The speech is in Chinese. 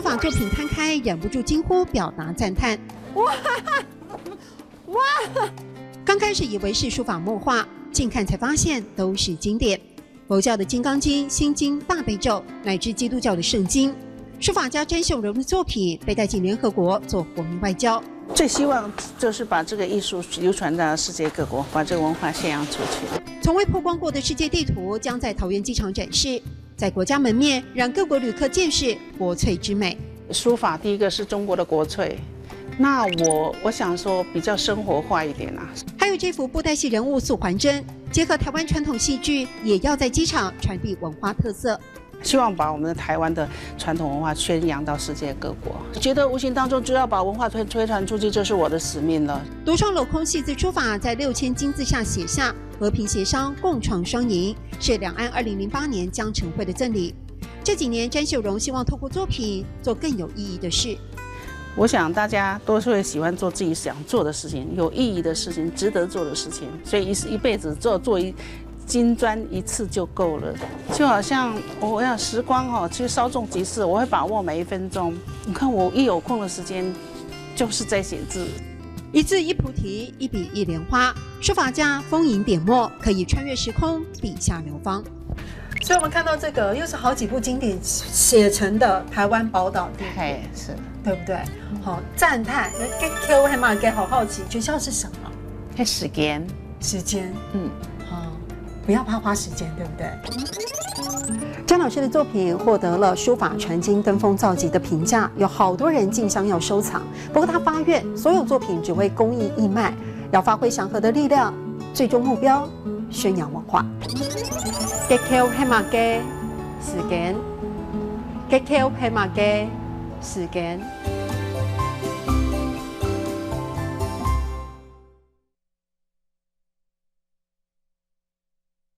法作品摊开，忍不住惊呼，表达赞叹。哇！刚开始以为是书法墨画，近看才发现都是经典。佛教的《金刚经》《心经》《大悲咒》，乃至基督教的圣经。书法家詹秀荣的作品被带进联合国做国民外交。最希望就是把这个艺术流传到世界各国，把这个文化宣扬出去。从未曝光过的世界地图将在桃园机场展示，在国家门面让各国旅客见识国粹之美。书法第一个是中国的国粹，那我想说比较生活化一点啊。还有这幅布袋戏人物素还真，结合台湾传统戏剧，也要在机场传递文化特色。希望把我们的台湾的传统文化宣扬到世界各国，觉得无形当中就要把文化推传出去，就是我的使命了。独创镂空细字书法，在6000金字下写下和平协商、共创双赢，是两岸2008年江城会的赠礼。这几年，詹秀荣希望透过作品做更有意义的事。我想大家都是会喜欢做自己想做的事情，有意义的事情，值得做的事情，所以一辈子做金砖一次就够了。就好像我要时光其实稍纵即逝，我会把握每一分钟。你看我一有空的时间，就是在写字。一字一菩提，一笔一莲花，书法家丰盈点墨，可以穿越时空，笔下流芳。所以我们看到这个又是好几部经典写成的台湾宝岛地图，是，对不对？好，赞叹。那 Q 还蛮给好好奇，诀窍是什么？时间，不要怕花时间，对不对？詹老师的作品获得了书法传经登峰造极的评价，有好多人竞相要收藏。不过他发愿，所有作品只为公益义卖，要发挥祥和的力量，最终目标宣扬文化。GQ 黑马嘅時間，GQ 黑馬嘅時間。